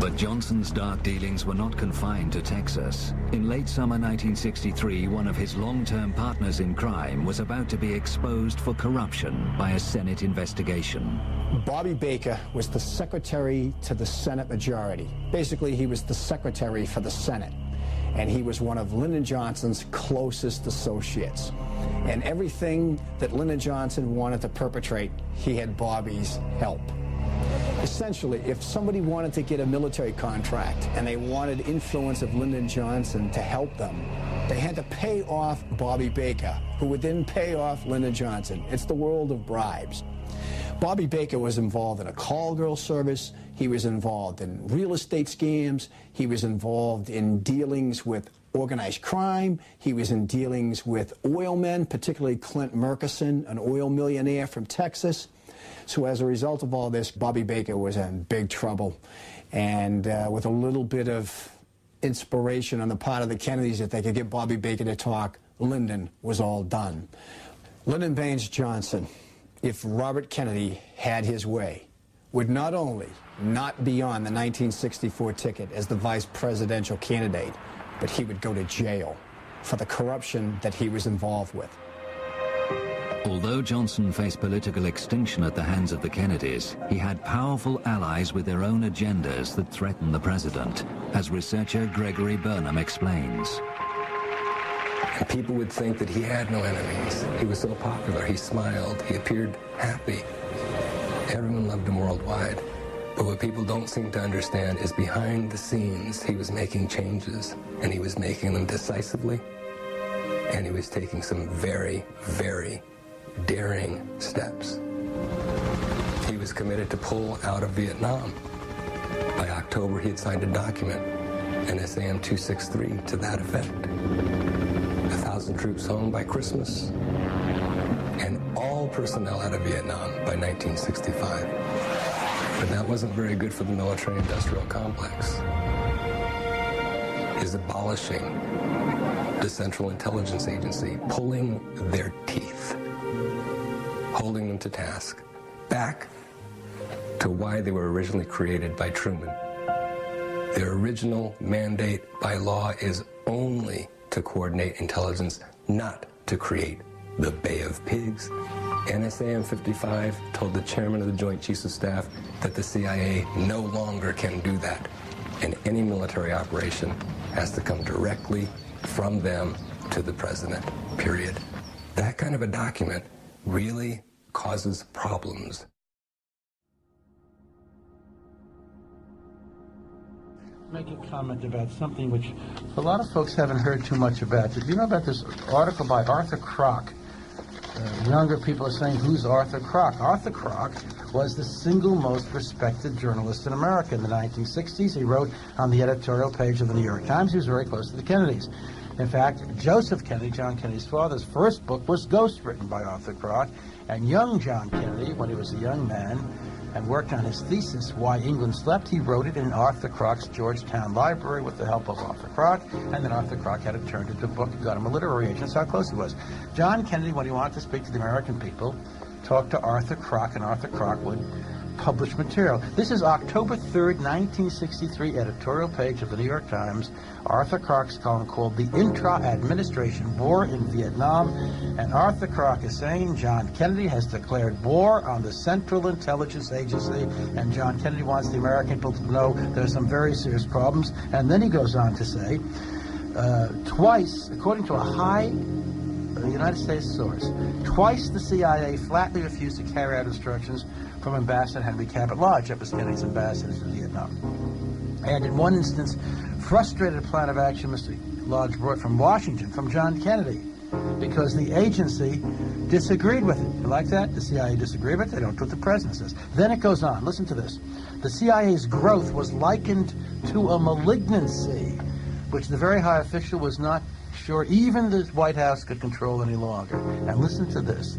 But Johnson's dark dealings were not confined to Texas. In late summer 1963, one of his long-term partners in crime was about to be exposed for corruption by a Senate investigation. Bobby Baker was the secretary to the Senate majority. Basically, he was the secretary for the Senate. And he was one of Lyndon Johnson's closest associates. And everything that Lyndon Johnson wanted to perpetrate, he had Bobby's help. Essentially, if somebody wanted to get a military contract and they wanted influence of Lyndon Johnson to help them, they had to pay off Bobby Baker, who would then pay off Lyndon Johnson. It's the world of bribes. Bobby Baker was involved in a call girl service. He was involved in real estate scams. He was involved in dealings with organized crime. He was in dealings with oil men, particularly Clint Murchison, an oil millionaire from Texas. So as a result of all this, Bobby Baker was in big trouble. And with a little bit of inspiration on the part of the Kennedys that they could get Bobby Baker to talk, Lyndon was all done. Lyndon Baines Johnson, if Robert Kennedy had his way, would not only not be on the 1964 ticket as the vice presidential candidate, but he would go to jail for the corruption that he was involved with. Although Johnson faced political extinction at the hands of the Kennedys, he had powerful allies with their own agendas that threatened the president, as researcher Gregory Burnham explains. And people would think that he had no enemies. He was so popular, he smiled, he appeared happy. Everyone loved him worldwide. But what people don't seem to understand is behind the scenes, he was making changes, and he was making them decisively, and he was taking some very, very daring steps. He was committed to pull out of Vietnam. By October, he had signed a document, an SAM 263, to that effect. 1,000 troops home by Christmas, and all personnel out of Vietnam by 1965. But that wasn't very good for the military-industrial complex. Is abolishing the Central Intelligence Agency, pulling their teeth, holding them to task, back to why they were originally created by Truman. Their original mandate by law is only to coordinate intelligence, not to create the Bay of Pigs. NSAM 55 told the chairman of the Joint Chiefs of Staff that the CIA no longer can do that, and any military operation has to come directly from them to the president, period. That kind of a document really causes problems. Make a comment about something which a lot of folks haven't heard too much about. Did you know about this article by Arthur Kroc? Younger people are saying, who's Arthur Kroc? Arthur Kroc was the single most respected journalist in America in the 1960s. He wrote on the editorial page of the New York Times. He was very close to the Kennedys. In fact, Joseph Kennedy, John Kennedy's father's first book was ghostwritten by Arthur Kroc. And young John Kennedy, when he was a young man, and worked on his thesis, Why England Slept, he wrote it in Arthur Kroc's Georgetown library with the help of Arthur Kroc, and then Arthur Kroc had it turned into a book and got him a literary agent. That's how close he was. John Kennedy, when he wanted to speak to the American people, talked to Arthur Kroc, and Arthur Kroc would publish material. This is October 3rd, 1963, editorial page of the New York Times. Arthur Kroc's column called The Intra-Administration War in Vietnam. And Arthur Kroc is saying John Kennedy has declared war on the Central Intelligence Agency, and John Kennedy wants the American people to know there's some very serious problems. And then he goes on to say, twice, according to a high United States source, twice the CIA flatly refused to carry out instructions from Ambassador Henry Cabot Lodge, that was Kennedy's ambassador to Vietnam. And in one instance, frustrated a plan of action Mr. Lodge brought from Washington, from John Kennedy, because the agency disagreed with it. You like that? The CIA disagreed with it. They don't do what the president says. Then it goes on. Listen to this. The CIA's growth was likened to a malignancy, which the very high official was not sure even the White House could control any longer. And listen to this.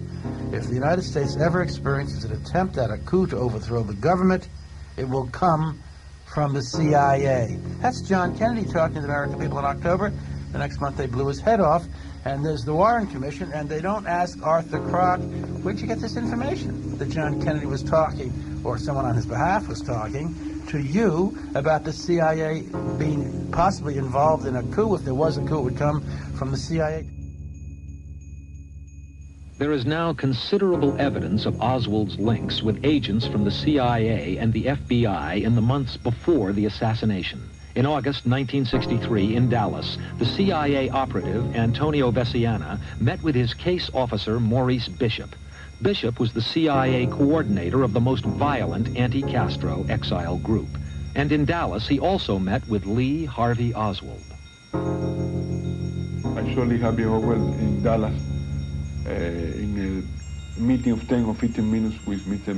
If the United States ever experiences an attempt at a coup to overthrow the government, it will come from the CIA. That's John Kennedy talking to the American people in October. The next month they blew his head off. And there's the Warren Commission, and they don't ask Arthur Kroc, where'd you get this information that John Kennedy was talking, or someone on his behalf was talking, to you about the CIA being possibly involved in a coup? If there was a coup, it would come from the CIA. There is now considerable evidence of Oswald's links with agents from the CIA and the FBI in the months before the assassination. In August 1963 in Dallas, the CIA operative Antonio Veciana met with his case officer Maurice Bishop. Bishop was the CIA coordinator of the most violent anti-Castro exile group. And in Dallas, he also met with Lee Harvey Oswald. I saw Lee Harvey Oswald in Dallas in a meeting of 10 or 15 minutes with Mr.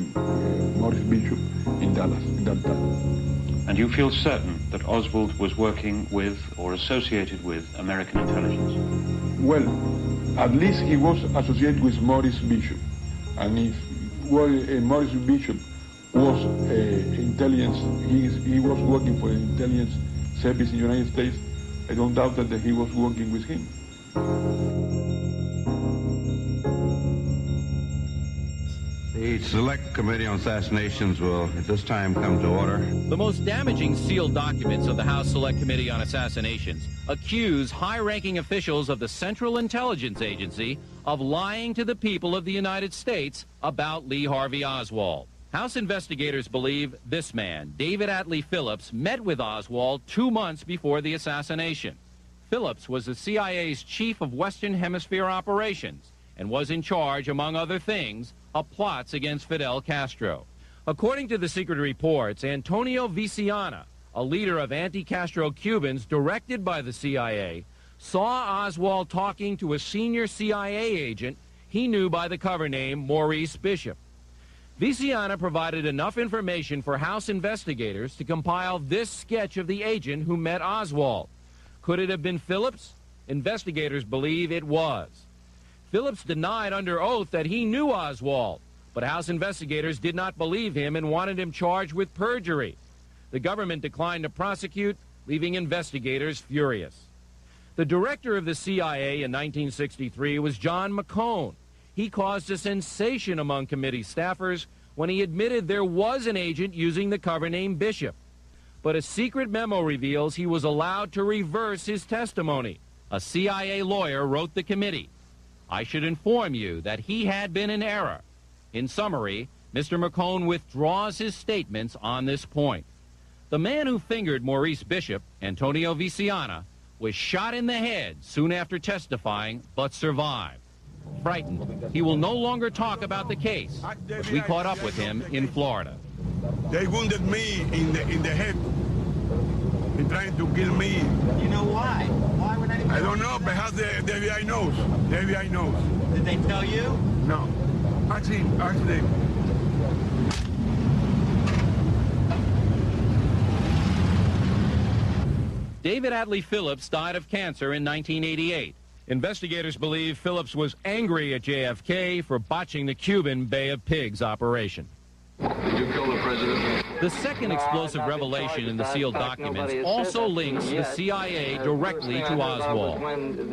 Maurice Bishop in Dallas in that time. And you feel certain that Oswald was working with or associated with American intelligence? Well, at least he was associated with Maurice Bishop. And if Maurice Bishop was intelligence, he was working for the intelligence service in the United States, I don't doubt that he was working with him. The Select Committee on Assassinations will at this time come to order. The most damaging sealed documents of the House Select Committee on Assassinations accuse high-ranking officials of the Central Intelligence Agency of lying to the people of the United States about Lee Harvey Oswald. House investigators believe this man, David Atlee Phillips, met with Oswald 2 months before the assassination. Phillips was the CIA's chief of Western Hemisphere operations and was in charge, among other things, of plots against Fidel Castro. According to the secret reports, Antonio Veciana, a leader of anti-Castro Cubans directed by the CIA, saw Oswald talking to a senior CIA agent he knew by the cover name Maurice Bishop. Veciana provided enough information for House investigators to compile this sketch of the agent who met Oswald. Could it have been Phillips? Investigators believe it was. Phillips denied under oath that he knew Oswald, but House investigators did not believe him and wanted him charged with perjury. The government declined to prosecute, leaving investigators furious. The director of the CIA in 1963 was John McCone. He caused a sensation among committee staffers when he admitted there was an agent using the cover name Bishop. But a secret memo reveals he was allowed to reverse his testimony. A CIA lawyer wrote the committee, "I should inform you that he had been in error." In summary, Mr. McCone withdraws his statements on this point. The man who fingered Maurice Bishop, Antonio Veciana, was shot in the head soon after testifying, but survived. Frightened, he will no longer talk about the case. We caught up with him in Florida. They wounded me in the head. They're trying to kill me. You know why? Why would anybody? I don't know, perhaps the FBI knows. The FBI knows. Did they tell you? No. Ask him, ask them. David Atlee Phillips died of cancer in 1988. Investigators believe Phillips was angry at JFK for botching the Cuban Bay of Pigs operation. Did you kill the president? The second explosive revelation in the sealed documents also links the CIA directly to Oswald.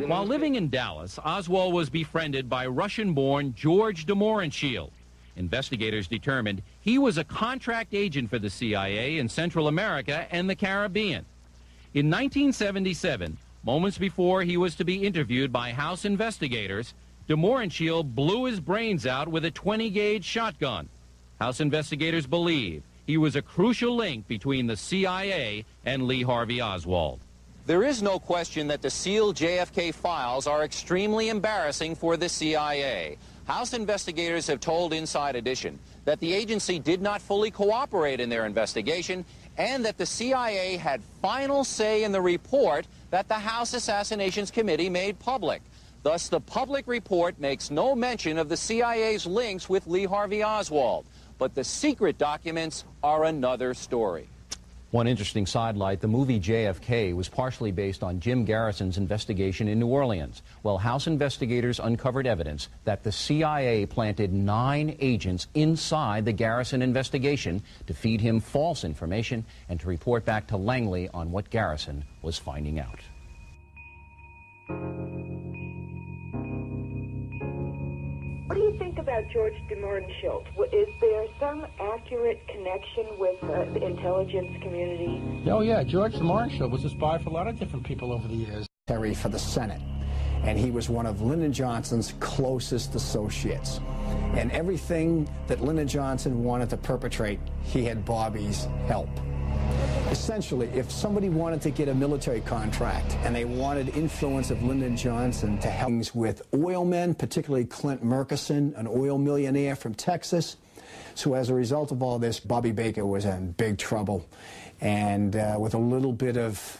While living in Dallas, Oswald was befriended by Russian-born George de Mohrenschildt. Investigators determined he was a contract agent for the CIA in Central America and the Caribbean. In 1977, moments before he was to be interviewed by House investigators, de Mohrenschildt blew his brains out with a 20-gauge shotgun. House investigators believe he was a crucial link between the CIA and Lee Harvey Oswald. There is no question that the sealed JFK files are extremely embarrassing for the CIA. House investigators have told Inside Edition that the agency did not fully cooperate in their investigation and that the CIA had final say in the report that the House Assassinations Committee made public. Thus, the public report makes no mention of the CIA's links with Lee Harvey Oswald. But the secret documents are another story. One interesting sidelight, the movie JFK was partially based on Jim Garrison's investigation in New Orleans. Well, House investigators uncovered evidence that the CIA planted 9 agents inside the Garrison investigation to feed him false information and to report back to Langley on what Garrison was finding out. What do you think about about George de Martinschild. Is there some accurate connection with the intelligence community? Oh, yeah. George de Martinschild was a spy for a lot of different people over the years. For the Senate. And he was one of Lyndon Johnson's closest associates. And everything that Lyndon Johnson wanted to perpetrate, he had Bobby's help. Essentially, if somebody wanted to get a military contract and they wanted influence of Lyndon Johnson to help with oil men, particularly Clint Murchison, an oil millionaire from Texas. So as a result of all this, Bobby Baker was in big trouble. And with a little bit of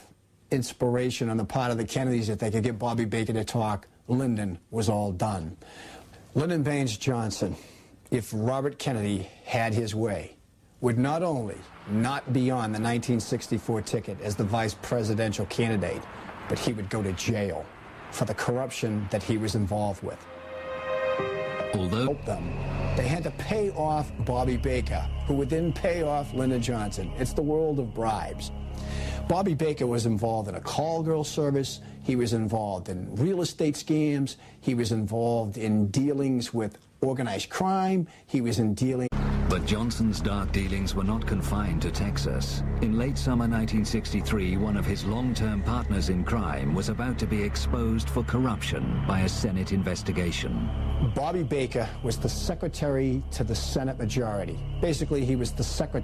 inspiration on the part of the Kennedys that they could get Bobby Baker to talk, Lyndon was all done. Lyndon Baines Johnson, if Robert Kennedy had his way, would not only not be on the 1964 ticket as the vice presidential candidate, but he would go to jail for the corruption that he was involved with. Although they had to pay off Bobby Baker, who would then pay off Lyndon Johnson. It's the world of bribes. Bobby Baker was involved in a call girl service. He was involved in real estate scams. He was involved in dealings with organized crime. He was in dealing... But Johnson's dark dealings were not confined to Texas. In late summer 1963, one of his long-term partners in crime was about to be exposed for corruption by a Senate investigation. Bobby Baker was the secretary to the Senate majority. Basically, he was the secretary